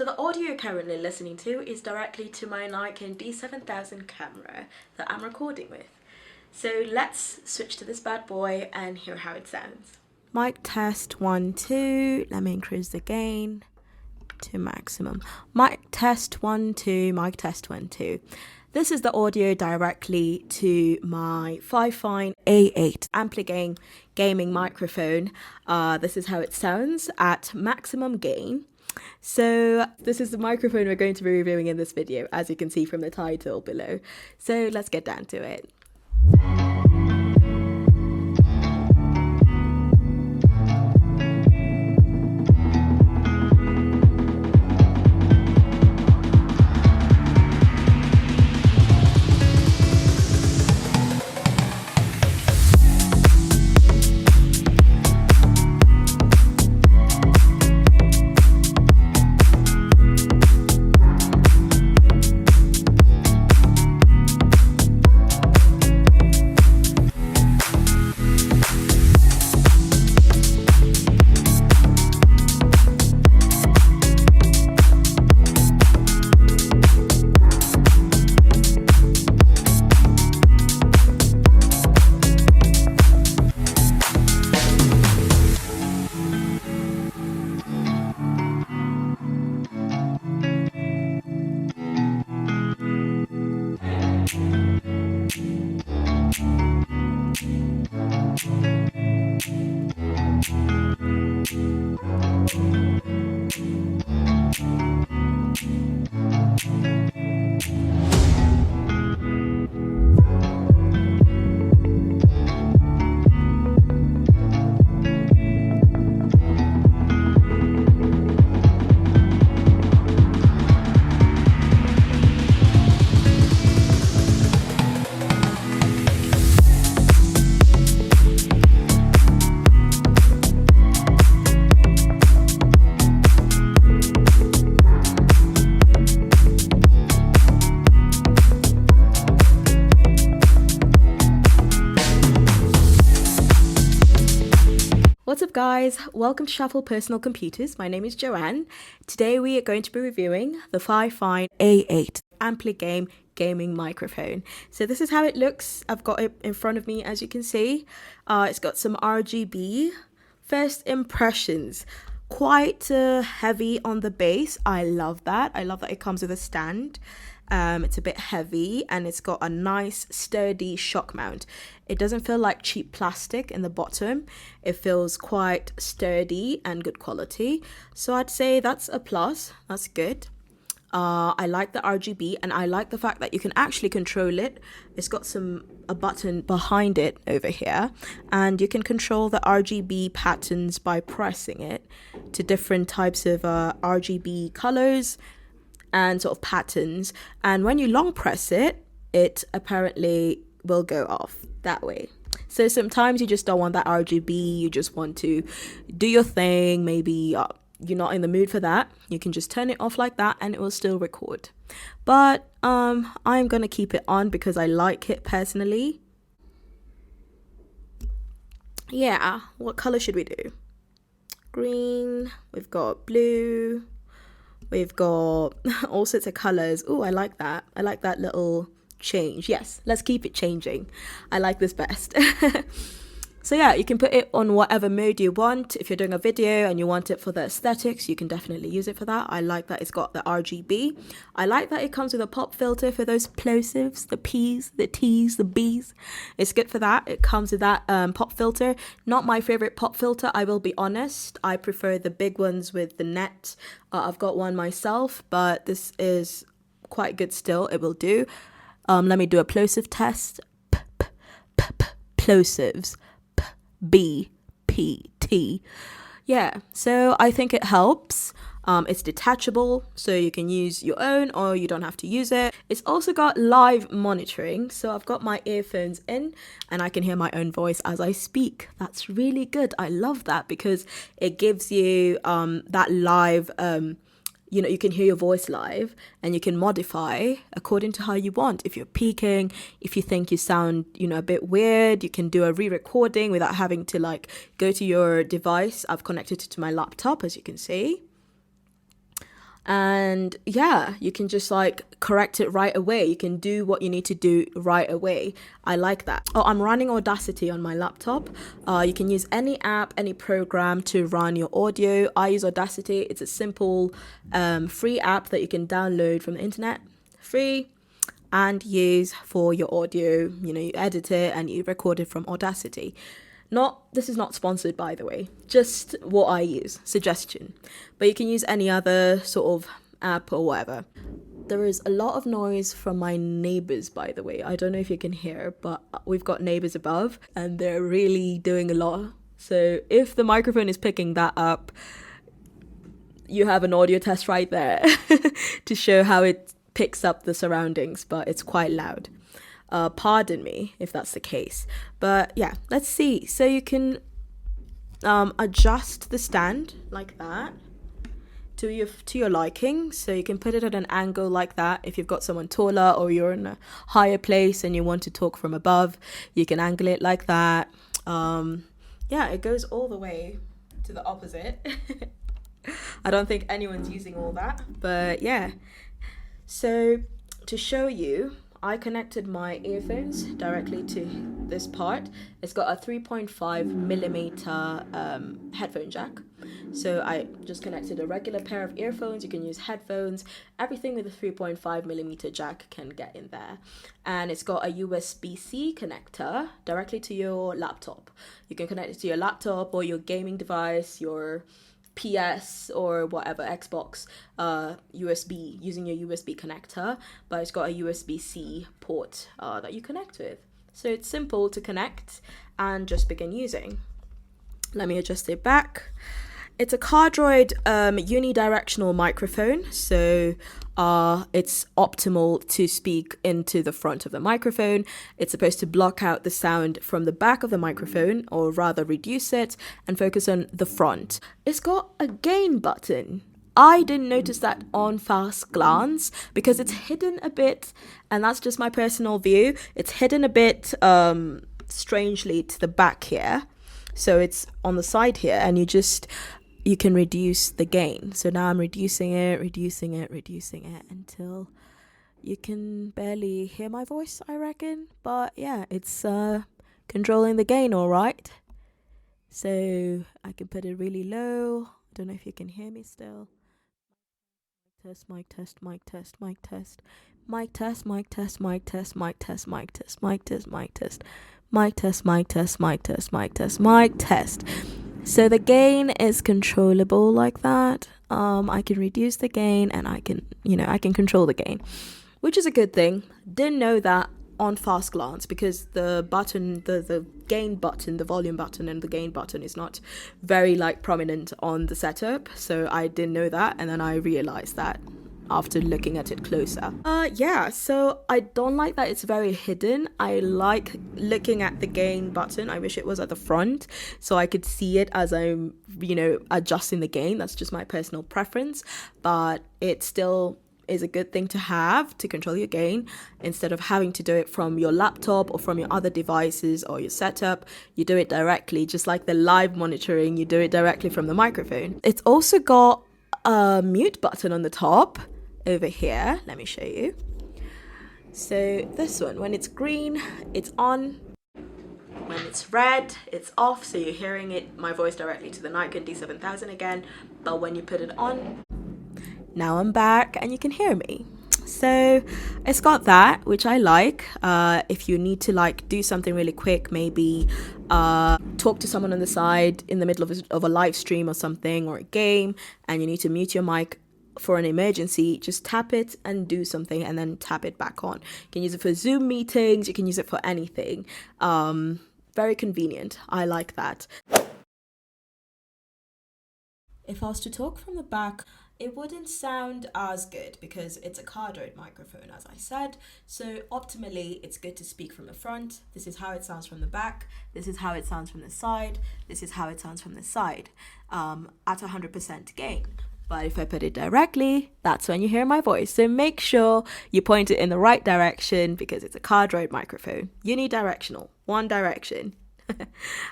So the audio you're currently listening to is directly to my Nikon D7000 camera that I'm recording with. So let's switch to this bad boy and hear how it sounds. Mic test 1, 2. Let me increase the gain to maximum. Mic test 1, 2. Mic test 1, 2. This is the audio directly to my Fifine A8 Ampli gaming microphone. This is how it sounds at maximum gain. So this is the microphone we're going to be reviewing in this video, as you can see from the title below. So let's get down to it. What's up guys, welcome to Shuffle Personal Computers. My name is Joanne. Today we are going to be reviewing the Fifine A8 Ampli gaming microphone. So this is how it looks. I've got it in front of me, as you can see. It's got some RGB. First impressions, quite heavy on the base. I love that. I love that it comes with a stand. It's a bit heavy and it's got a nice sturdy shock mount. It doesn't feel like cheap plastic in the bottom. It feels quite sturdy and good quality. So I'd say that's a plus. That's good. I like the RGB and I like the fact that you can actually control it. It's got a button behind it over here and you can control the RGB patterns by pressing it to different types of RGB colors and sort of patterns, and when you long press it, it apparently will go off that way. So sometimes you just don't want that RGB, you just want to do your thing, maybe you're not in the mood for that, you can just turn it off like that and it will still record. But I'm gonna keep it on because I like it personally. Yeah, what color should we do? Green, we've got blue, we've got all sorts of colors. Oh, I like that. I like that little change. Yes, let's keep it changing. I like this best. So yeah, you can put it on whatever mode you want. If you're doing a video and you want it for the aesthetics, you can definitely use it for that. I like that it's got the RGB. I like that it comes with a pop filter for those plosives, the P's, the T's, the B's. It's good for that. It comes with that pop filter. Not my favorite pop filter, I will be honest. I prefer the big ones with the net. I've got one myself, but this is quite good still. It will do. Let me do a plosive test. Plosives. B, P, T. Yeah, so I think it helps. It's detachable, so you can use your own or you don't have to use it. It's also got live monitoring, so I've got my earphones in and I can hear my own voice as I speak. That's really good. I love that because it gives you that live you can hear your voice live and you can modify according to how you want. If you're peaking, if you think you sound, a bit weird, you can do a re-recording without having to go to your device. I've connected it to my laptop, as you can see. And yeah, you can just like correct it right away. You can do what you need to do right away. I like that. Oh, I'm running Audacity on my laptop. You can use any app, any program to run your audio. I use Audacity. It's a simple free app that you can download from the internet, free, and use for your audio. You know, you edit it and you record it from Audacity. This is not sponsored, by the way, just what I use, suggestion. But you can use any other sort of app or whatever. There is a lot of noise from my neighbors, by the way. I don't know if you can hear, but we've got neighbors above and they're really doing a lot. So if the microphone is picking that up, you have an audio test right there to show how it picks up the surroundings, but it's quite loud. Pardon me if that's the case. But yeah, let's see. So you can adjust the stand like that to your liking. So you can put it at an angle like that. If you've got someone taller or you're in a higher place and you want to talk from above, you can angle it like that. Yeah, it goes all the way to the opposite. I don't think anyone's using all that, but yeah. So to show you, I connected my earphones directly to this part. It's got a 3.5 millimeter headphone jack. So I just connected a regular pair of earphones. You can use headphones. Everything with a 3.5 millimeter jack can get in there. And it's got a USB-C connector directly to your laptop. You can connect it to your laptop or your gaming device, your PS or whatever, Xbox, USB, using your USB connector, but it's got a USB-C port that you connect with. So it's simple to connect and just begin using. Let me adjust it back. It's a cardioid unidirectional microphone, so it's optimal to speak into the front of the microphone. It's supposed to block out the sound from the back of the microphone, or rather reduce it, and focus on the front. It's got a gain button. I didn't notice that on first glance because it's hidden a bit, and that's just my personal view. It's hidden a bit strangely to the back here. So it's on the side here, and you can reduce the gain. So now I'm reducing it until you can barely hear my voice, I reckon. But yeah, it's controlling the gain all right. So I can put it really low. Don't know if you can hear me still. Mic test. So the gain is controllable like that. I can reduce the gain and I can control the gain, which is a good thing. Didn't know that on first glance because the button, the gain button, the volume button and the gain button is not very prominent on the setup. So I didn't know that, and then I realized that after looking at it closer. So I don't like that it's very hidden. I like looking at the gain button. I wish it was at the front so I could see it as I'm, adjusting the gain. That's just my personal preference, but it still is a good thing to have to control your gain instead of having to do it from your laptop or from your other devices or your setup. You do it directly, just like the live monitoring, you do it directly from the microphone. It's also got a mute button on the top over here. Let me show you. So this one, when it's green, it's on. When it's red, it's off. So you're hearing my voice directly to the Nikon D7000 again. But when you put it on, now I'm back and you can hear me. So it's got that, which I like. If you need to do something really quick, maybe talk to someone on the side in the middle of a live stream or something, or a game, and you need to mute your mic for an emergency, just tap it and do something and then tap it back on. You can use it for Zoom meetings, you can use it for anything. Very convenient. I like that. If I was to talk from the back, it wouldn't sound as good because it's a cardioid microphone, as I said. So optimally, it's good to speak from the front. This is how it sounds from the back. This is how it sounds from the side. This is how it sounds from the side at 100% gain. But if I put it directly, that's when you hear my voice. So make sure you point it in the right direction because it's a cardioid microphone. Unidirectional, one direction.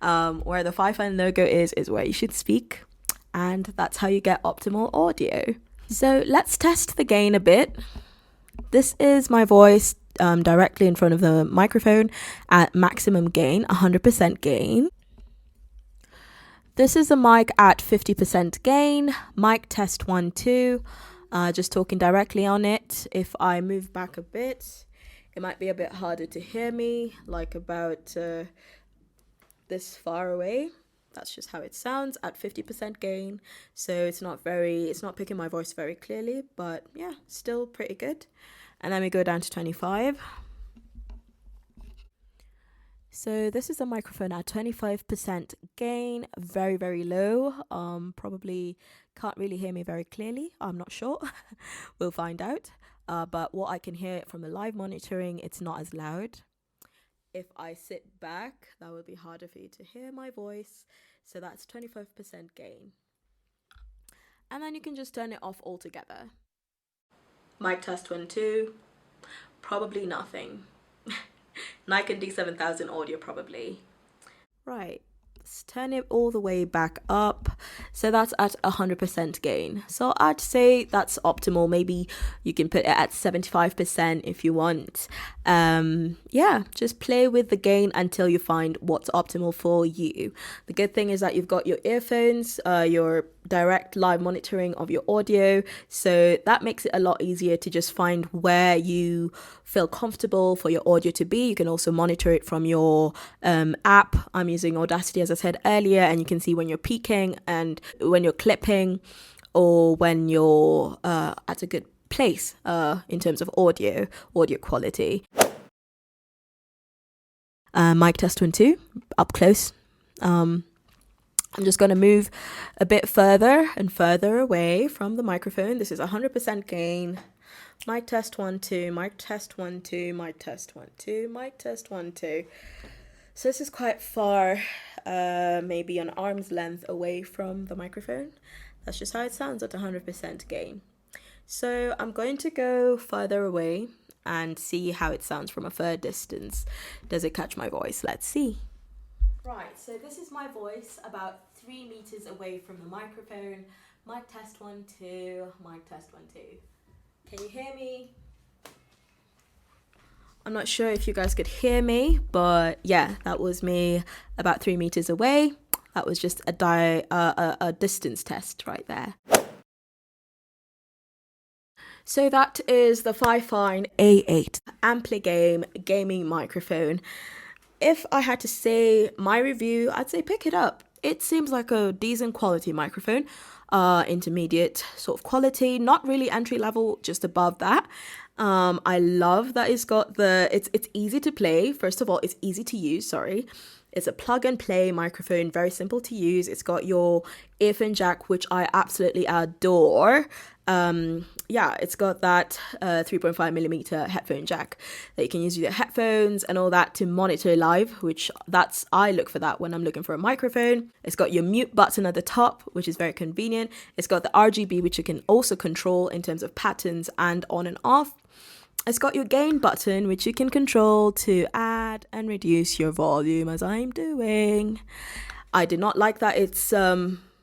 Where the Fifine logo is where you should speak. And that's how you get optimal audio. So let's test the gain a bit. This is my voice directly in front of the microphone at maximum gain, 100% gain. This is the mic at 50% gain. Mic test 1, 2. Just talking directly on it. If I move back a bit, it might be a bit harder to hear me, like about this far away. That's just how it sounds at 50% gain. So it's not picking my voice very clearly, but yeah, still pretty good. And then we go down to 25. So this is a microphone at 25% gain, very, very low. Probably can't really hear me very clearly. I'm not sure. We'll find out. But what I can hear from the live monitoring, it's not as loud. If I sit back, that would be harder for you to hear my voice. So that's 25% gain. And then you can just turn it off altogether. Mic test 1, 2. Probably nothing. Nikon D7000 audio probably. Right, let's turn it all the way back up. So that's at 100% gain. So I'd say that's optimal. Maybe you can put it at 75% if you want. Yeah, just play with the gain until you find what's optimal for you. The good thing is that you've got your earphones, your direct live monitoring of your audio, so that makes it a lot easier to just find where you feel comfortable for your audio to be. You can also monitor it from your app. I'm using Audacity, as I said earlier, and you can see when you're peaking and when you're clipping, or when you're at a good place in terms of audio quality. Mic test 1, 2, up close. I'm just going to move a bit further and further away from the microphone. This is 100% gain. Mic test 1, 2, mic test 1, 2, mic test 1, 2, mic test 1, 2. So this is quite far, maybe an arm's length away from the microphone. That's just how it sounds at 100% gain. So I'm going to go further away and see how it sounds from a further distance. Does it catch my voice? Let's see. Right, so this is my voice about 3 meters away from the microphone. Mic test 1, 2, mic test 1, 2. Can you hear me? I'm not sure if you guys could hear me, but yeah, that was me about 3 meters away. That was just a distance test right there. So that is the Fifine A8 Ampli gaming microphone. If I had to say my review, I'd say pick it up. It seems like a decent quality microphone, intermediate sort of quality, not really entry level, just above that. I love that it's got it's easy to play. First of all, it's easy to use, sorry. It's a plug and play microphone, very simple to use. It's got your earphone jack, which I absolutely adore. Yeah, it's got that 3.5mm headphone jack that you can use with your headphones and all that to monitor live, which I look for that when I'm looking for a microphone. It's got your mute button at the top, which is very convenient. It's got the RGB, which you can also control in terms of patterns and on and off. It's got your gain button, which you can control to add and reduce your volume, as I'm doing. I did not like that it's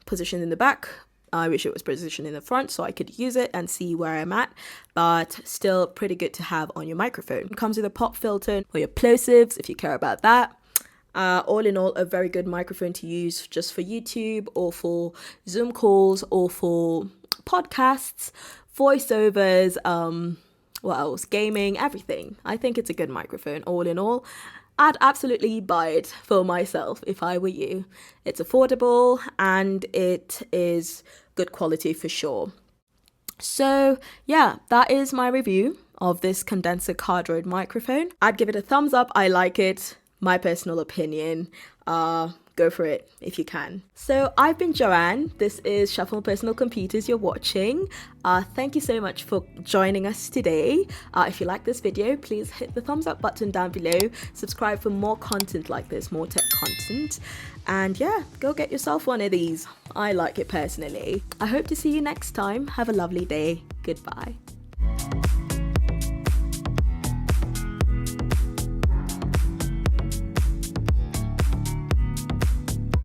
positioned in the back. I wish it was positioned in the front so I could use it and see where I'm at, but still pretty good to have on your microphone. It comes with a pop filter for your plosives if you care about that. All in all, a very good microphone to use just for YouTube or for Zoom calls or for podcasts, voiceovers, what else? Gaming, everything. I think it's a good microphone all in all. I'd absolutely buy it for myself if I were you. It's affordable and it is good quality for sure. So yeah, that is my review of this condenser cardioid microphone. I'd give it a thumbs up. I like it. My personal opinion. Go for it if you can. So I've been Joanne. This is Shuffle Personal Computers you're watching. Thank you so much for joining us today. If you like this video, please hit the thumbs up button down below. Subscribe for more content like this, more tech content. And yeah, go get yourself one of these. I like it personally. I hope to see you next time. Have a lovely day. Goodbye.